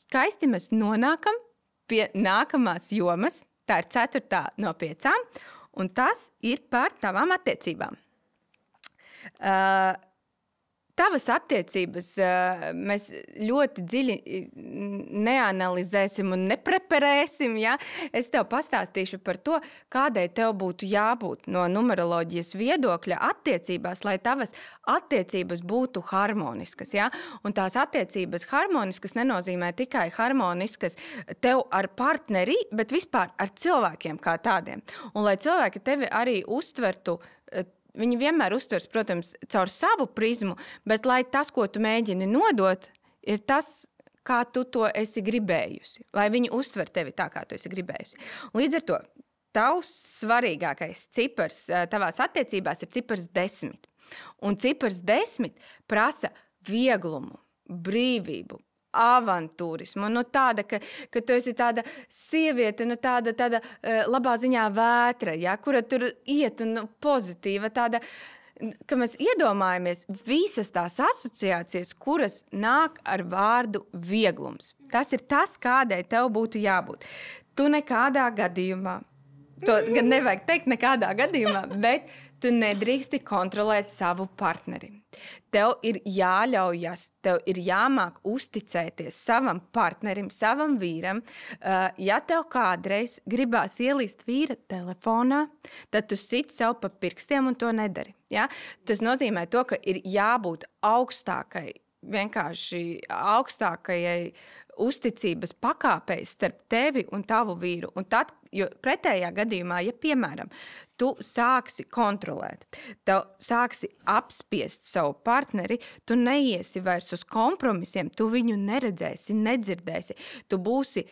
skaisti mēs nonākam pie nākamās jomas, tā ir 4. no 5, un tas ir par tavām attiecībām. Tavas attiecības mēs ļoti dziļi neanalizēsim un nepreparēsim. Ja? Es tev pastāstīšu par to, kādai tev būtu jābūt no numeroloģijas viedokļa attiecībās, lai tavas attiecības būtu harmoniskas. Ja? Un tās attiecības harmoniskas nenozīmē tikai harmoniskas tev ar partneri, bet vispār ar cilvēkiem kā tādiem. Un lai cilvēki tevi arī uztvertu, viņi vienmēr uztvers, protams, caur savu prizmu, bet lai tas, ko tu mēģini nodot, ir tas, kā tu to esi gribējusi. Lai viņi uztver tevi tā, kā tu esi gribējusi. Un līdz ar to, tavs svarīgākais cipars tavās attiecībās ir cipars 10. Un cipars 10 prasa vieglumu, brīvību, avantūrismu, tāda, ka tu esi tāda sieviete, tāda labā ziņā vētra, ja, kura tur iet un pozitīva, tāda, ka mēs iedomājamies visas tās asociācijas, kuras nāk ar vārdu vieglums. Tas ir tas, kādai tev būtu jābūt. Tu nekādā gadījumā, to gan nevajag teikt nekādā gadījumā, bet tu nedrīksti kontrolēt savu partneri. Tev ir jāļaujas, tev ir jāmāk uzticēties savam partnerim, savam vīram. Ja tev kādreiz gribās ielīst vīra telefonā, tad tu sit sev pa pirkstiem un to nedari. Ja? Tas nozīmē to, ka ir jābūt vienkārši augstākajai uzticības pakāpei starp tevi un tavu vīru. Un tad, jo pretējā gadījumā, ja, piemēram, tu sāksi kontrolēt, tev sāksi apspiest savu partneri, tu neiesi vairs uz kompromisiem, tu viņu neredzēsi, nedzirdēsi. Tu būsi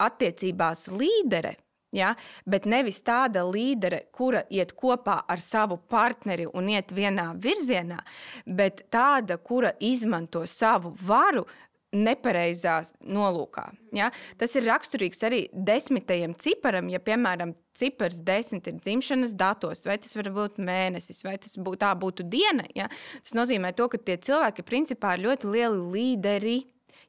attiecībās līdere, ja? Bet nevis tāda līdere, kura iet kopā ar savu partneri un iet vienā virzienā, bet tāda, kura izmanto savu varu nepareizās nolūkā. Ja? Tas ir raksturīgs arī 10. ciparam, ja, piemēram, cipars 10 ir dzimšanas datos, vai tas var būt mēnesis, vai tā būtu diena. Ja? Tas nozīmē to, ka tie cilvēki principā ir ļoti lieli līderi,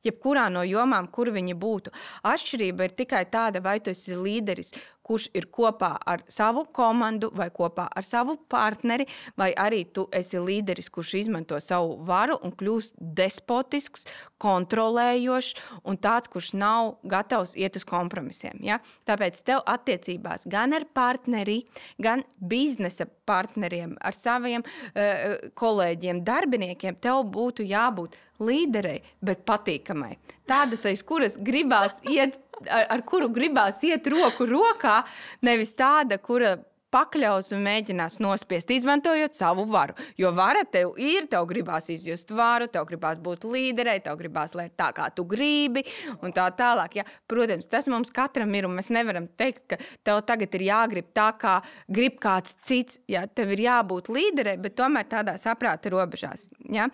jebkurā no jomām, kur viņi būtu. Atšķirība ir tikai tāda, vai tu esi līderis, kurš ir kopā ar savu komandu vai kopā ar savu partneri, vai arī tu esi līderis, kurš izmanto savu varu un kļūst despotisks, kontrolējošs un tāds, kurš nav gatavs iet uz kompromisiem. Ja? Tāpēc tev attiecībās gan ar partneri, gan biznesa partneriem, ar saviem kolēģiem, darbiniekiem, tev būtu jābūt līderei, bet patīkamai. Tādas, aiz kuras gribās iet, ar kuru gribās iet roku rokā, nevis tāda, kura pakļaus un mēģinās nospiest, izmantojot savu varu. Jo vara tev ir, tev gribās izjust varu, tev gribās būt līderei, tev gribās, lai tā kā tu gribi un tā tālāk. Ja? Protams, tas mums katram ir, un mēs nevaram teikt, ka tev tagad ir jāgrib tā, kā grib kāds cits. Ja? Tev ir jābūt līderei, bet tomēr tādā saprāta robežās. Ja?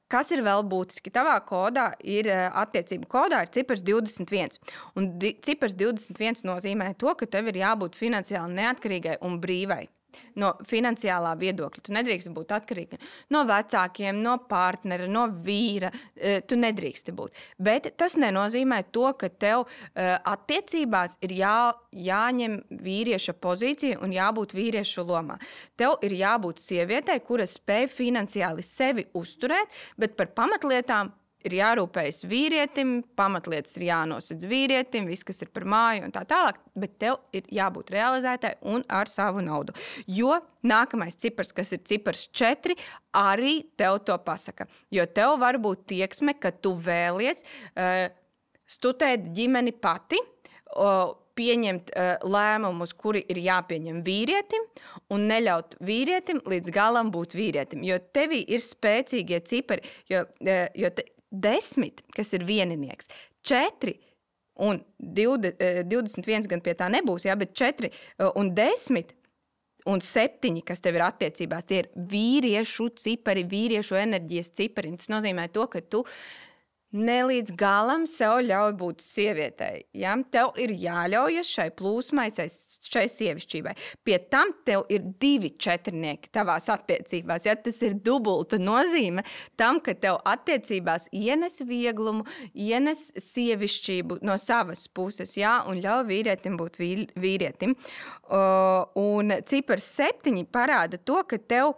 Kas ir vēl būtiski? Tavā kodā ir attiecību kodā ir cipars 21. Un cipars 21 nozīmē to, ka tev ir jābūt finansiāli neatkarīgai un brīvai. No finansiālā viedokļa. Tu nedrīksti būt atkarīga no vecākiem, no partnera, no vīra. Tu nedrīksti būt. Bet tas nenozīmē to, ka tev attiecībās ir jāņem vīrieša pozīcija un jābūt vīriešu lomā. Tev ir jābūt sievietei, kura spēj finansiāli sevi uzturēt, bet par pamatlietām ir jārūpējas vīrietim, pamatlietas ir jānosedz vīrietim, viss, kas ir par māju un tā tālāk, bet tev ir jābūt realizētai un ar savu naudu. Jo nākamais cipars, kas ir cipars 4, arī tev to pasaka. Jo tev var būt tieksme, ka tu vēlies studēt ģimeni pati, pieņemt lēmumus, kuri ir jāpieņem vīrietim un neļaut vīrietim līdz galam būt vīrietim. Jo tevī ir spēcīgie cipari, jo 10, kas ir vieninieks, 4 un 21 gan pie tā nebūs, ja, bet 4 un 10 un 7, kas tev ir attiecībās, tie ir vīriešu cipari, vīriešu enerģijas cipari. Tas nozīmē to, ka tu ne līdz galam sev ļauj būt sievietei. Ja? Tev ir jāļaujas šai plūsmai, šai sievišķībai. Pie tam tev ir 2 četrnieki tavās attiecībās. Ja? Tas ir dubulta nozīme tam, ka tev attiecībās ienes vieglumu, ienes sievišķību no savas puses, ja? Un ļauj vīrietim būt vīrietim. Un cipars 7 parāda to, ka tev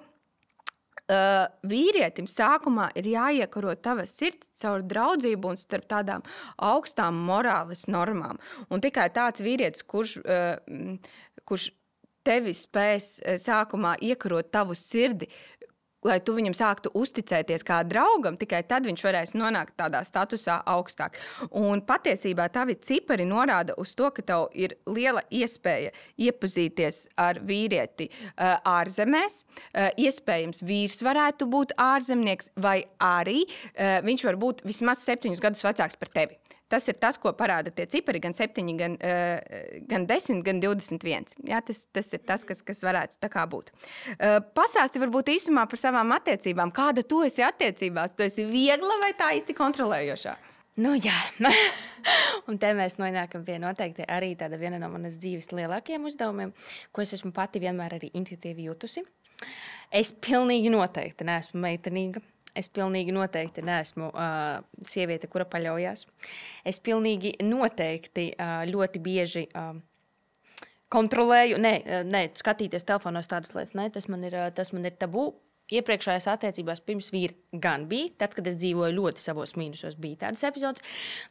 vīrietim sākumā ir jāiekaro tava sirds caur draudzību un starp tādām augstām morāles normām. Un tikai tāds vīrietis, kurš tevi spēs sākumā iekarot tavu sirdi, lai tu viņam sāktu uzticēties kā draugam, tikai tad viņš varēs nonākt tādā statusā augstāk. Un patiesībā tavi cipari norāda uz to, ka tev ir liela iespēja iepazīties ar vīrieti ārzemēs. Iespējams, vīrs varētu būt ārzemnieks, vai arī viņš var būt vismaz 7 gadus vecāks par tevi. Tas ir tas, ko parāda tie cipari, gan 7, gan 10, gan 21. Jā, tas ir tas, kas varētu tā kā būt. Pastāsti varbūt īsumā par savām attiecībām. Kāda tu esi attiecībās? Tu esi viegla vai tā īsti kontrolējošā? Nu jā, un te mēs nonākam pie noteikti arī tāda viena no manas dzīves lielākajiem uzdevumiem, ko es esmu pati vienmēr arī intuitīvi jutusi. Es pilnīgi noteikti neesmu meitenīga. Es pilnīgi noteikti neesmu sieviete, kura paļaujās. Es pilnīgi noteikti ļoti bieži kontrolēju, skatīties telefonos tādas lietas, tas man ir tabū. Iepriekšējās attiecībās pirms vīra gan bija, tad, kad es dzīvoju ļoti savos mīnusos, bija tādas epizodes.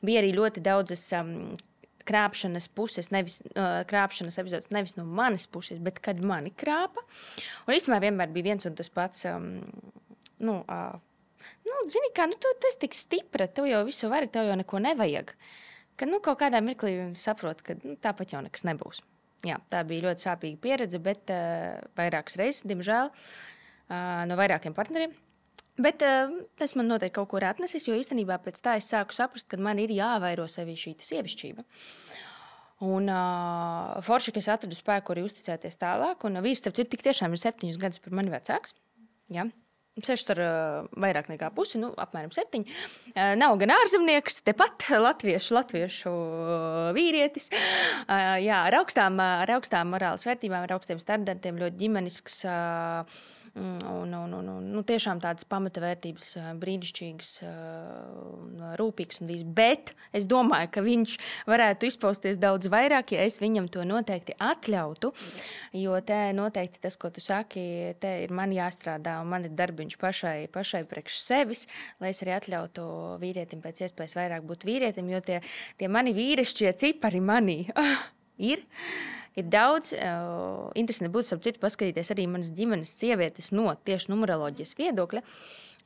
Bija arī ļoti daudzas krāpšanas krāpšanas epizodes nevis no manas puses, bet kad mani krāpa. Un īstenībā vienmēr bija viens un tas pats, zini kā, tu esi tik stipra, tev jau visu vari, tev jau neko nevajag. Kad kaut kādā mirklī saprot, ka tāpat jau nekas nebūs. Jā, tā bija ļoti sāpīga pieredze, bet vairākas reizes, diemžēl, no vairākiem partneriem. Bet tas man noteikti kaut ko ir atnesis, jo īstenībā pēc tā es sāku saprast, ka man ir jāvairo sevi šī sievišķība. Un forši, ka es atradu spēku arī uzticēties tālāk, un vīrs, starp citu, tik tiešām ir 7 gadus par mani vecāks. Jā. 6 ar vairāk nekā pusi, apmēram 7. Nav gan ārzemnieks, tepat latviešu vīrietis. Jā, ar augstām morāles vērtībām, ar augstiem standartiem, ļoti ģimenisks un tiešām tādas pamata vērtības brīnišķīgas, rūpīgas un viss. Bet es domāju, ka viņš varētu izpausties daudz vairāk, ja es viņam to noteikti atļautu, jo te noteikti tas, ko tu saki, te ir man jāstrādā un man ir darbiņš pašai priekš sevis, lai es arī atļautu vīrietim pēc iespējas vairāk būt vīrietim, jo tie mani vīrišķie cipari manī ir daudz. Interesanti būtu, starp citu, paskatīties arī manas ģimenes sievietes no tieši numeroloģijas viedokļa,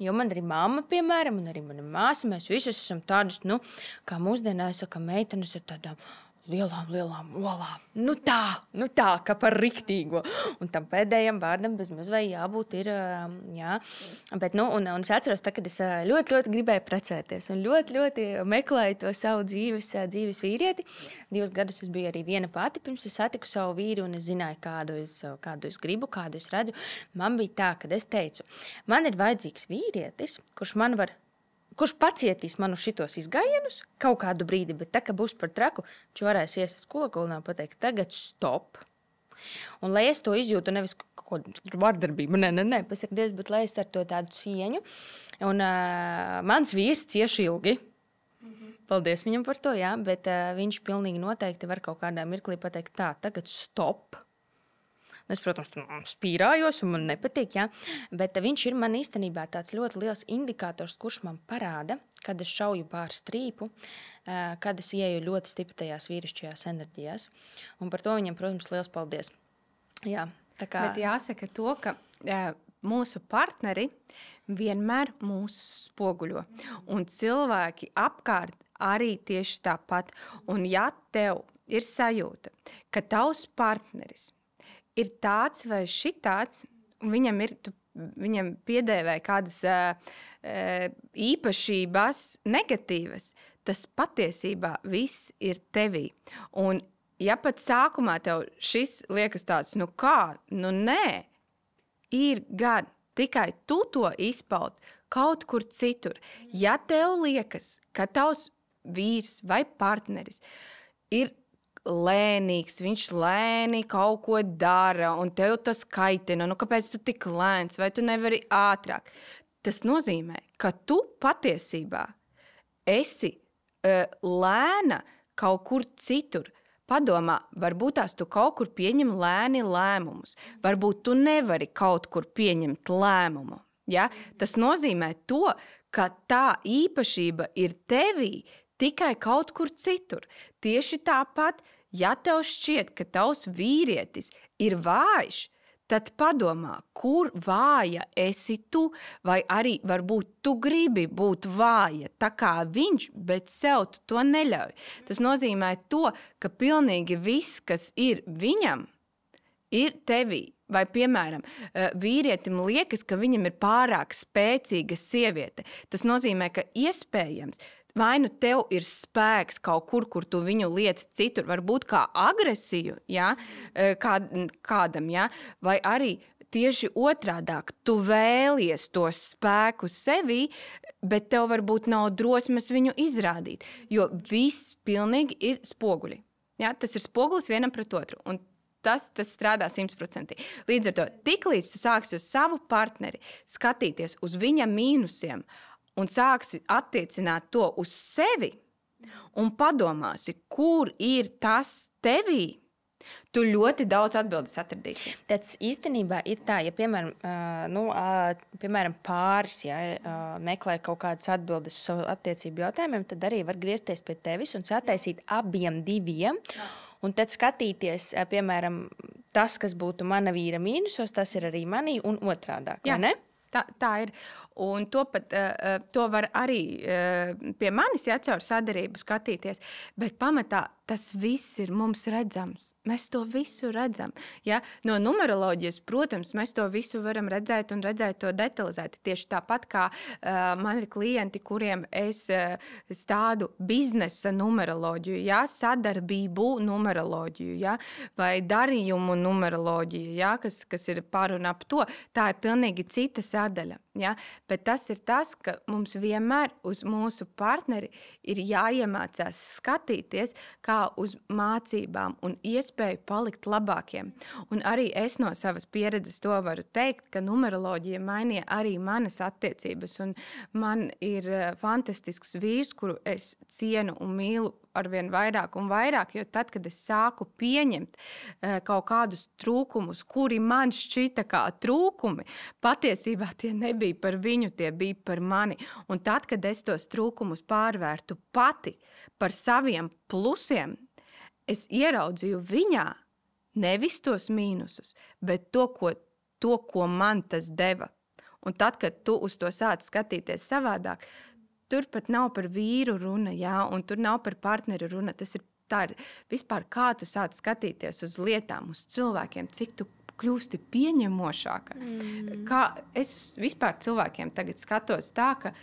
jo man arī mamma, piemēram, un arī mana māsa, mēs visas esam tādas, kā mūsdienās, ka meitenes ir tādām lielām olām. Nu tā, kā par riktīgo. Un tam pēdējam vārdam bezmaz vai jābūt ir, jā. Bet, un es atceros, kad es ļoti gribēju precēties un ļoti meklēju to savu dzīves vīrieti. 2 gadus es biju arī viena pati, pirms es satiku savu vīru, un es zināju, kādu es gribu, kādu es redzu. Man bija tā, kad es teicu, man ir vajadzīgs vīrietis, kurš pacietīs manu šitos izgājienus kaut kādu brīdi, bet tā, ka būs par traku, viņš varēs iest skolakolnā un pateikt, tagad stop. Un lai es to izjūtu, nevis kaut kādu vardarbību, pasakties, bet lai es ar to tādu cieņu. Un mans vīrs cieši ilgi. Paldies viņam par to, jā, bet viņš pilnīgi noteikti var kaut kādā mirklī pateikt, tagad stop. Es, protams, spīrājos un man nepatīk, jā. Bet viņš ir man īstenībā tāds ļoti liels indikators, kurš man parāda, kad es šauju pār strīpu, kad es ieju ļoti stipri tajās vīrišķajās enerģijās. Un par to viņam, protams, liels paldies. Jā, tā kā... Bet jāsaka to, ka mūsu partneri vienmēr mūs spoguļo. Un cilvēki apkārt arī tieši tāpat. Un ja tev ir sajūta, ka tavs partneris ir tāds vai šitāds, un viņam piedēvē kādas īpašības negatīvas, tas patiesībā viss ir tevī. Un ja pat sākumā tev šis liekas tāds, nē, ir gan tikai tu to izpaud, kaut kur citur. Ja tev liekas, ka tavs vīrs vai partneris ir lēnīgs, viņš lēni kaut ko dara, un tev tas kaitina, kāpēc tu tik lēns, vai tu nevari ātrāk? Tas nozīmē, ka tu patiesībā esi lēna kaut kur citur. Padomā, varbūt tās tu kaut kur pieņem lēni lēmumus. Varbūt tu nevari kaut kur pieņemt lēmumu. Ja? Tas nozīmē to, ka tā īpašība ir tevī tikai kaut kur citur. Tieši tāpat, ja tev šķiet, ka tavs vīrietis ir vājš, tad padomā, kur vāja esi tu, vai arī varbūt tu gribi būt vāja, tā kā viņš, bet sev tu to neļauj. Tas nozīmē to, ka pilnīgi viss, kas ir viņam, ir tevī. Vai, piemēram, vīrietim liekas, ka viņam ir pārāk spēcīga sieviete. Tas nozīmē, ka iespējams, vai nu tev ir spēks kaut kur, kur tu viņu liec citur, varbūt kā agresiju, ja? Kādam, ja? Vai arī tieši otrādāk, tu vēlies to spēku sevī, bet tev varbūt nav drosmes viņu izrādīt, jo viss pilnīgi ir spoguļi. Ja? Tas ir spogulis vienam pret otru, un tas strādā 100%. Līdz ar to, tiklīdz tu sāksi uz savu partneri skatīties uz viņa mīnusiem, un sāksi attiecināt to uz sevi un padomāsi, kur ir tas tevī, tu ļoti daudz atbildes atradīsi. Tas īstenībā ir tā, ja piemēram pāris meklē kaut kādas atbildes uz savu attiecību jautājumiem, tad arī var griezties pie tevis un sataisīt abiem diviem. Un tad skatīties, piemēram, tas, kas būtu mana vīra mīnusos, tas ir arī manī un otrādāk, vai ne? Tā ir. Un to var arī pie manis caur sadarību skatīties. Bet pamatā tas viss ir mums redzams. Mēs to visu redzam. Ja? No numeroloģijas, protams, mēs to visu varam redzēt un redzēt to detalizēti. Tieši tāpat kā man ir klienti, kuriem es stādu biznesa numeroloģiju, ja? Sadarbību numeroloģiju, ja? Vai darījumu numeroloģiju, ja? kas ir par un ap to. Tā ir pilnīgi cita sadaļa. Ja? Bet tas ir tas, ka mums vienmēr uz mūsu partneri ir jāiemācās skatīties kā uz mācībām un iespēju palikt labākiem. Un arī es no savas pieredzes to varu teikt, ka numeroloģija mainīja arī manas attiecības. Un man ir fantastisks vīrs, kuru es cienu un mīlu arvien vairāk un vairāk, jo tad, kad es sāku pieņemt kaut kādus trūkumus, kuri man šķita kā trūkumi, patiesībā tie nebija par viņu, tie bija par mani. Un tad, kad es tos trūkumus pārvērtu pati par saviem plusiem, es ieraudzīju viņā nevis tos mīnusus, bet to, ko man tas deva. Un tad, kad tu uz to sāc skatīties savādāk, tur pat nav par vīru runa, jā, un tur nav par partneri runa. Tā ir vispār kā tu sāc skatīties uz lietām, uz cilvēkiem, cik tu kļūsti pieņemošāka. Kā es vispār cilvēkiem tagad skatos tā, ka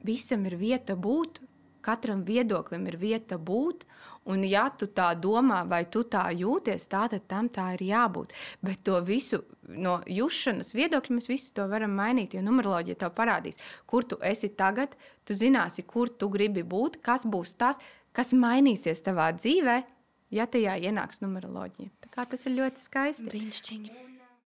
visam ir vieta būt, katram viedoklim ir vieta būt, un ja tu tā domā vai tu tā jūties, tad tam tā ir jābūt. Bet to visu no jušanas viedokļa mēs visu to varam mainīt, jo numeroloģija tev parādīs, kur tu esi tagad, tu zināsi, kur tu gribi būt, kas būs tas, kas mainīsies tavā dzīvē, ja tajā ienāks numeroloģija. Tā kā tas ir ļoti skaisti. Brīnišķīgi.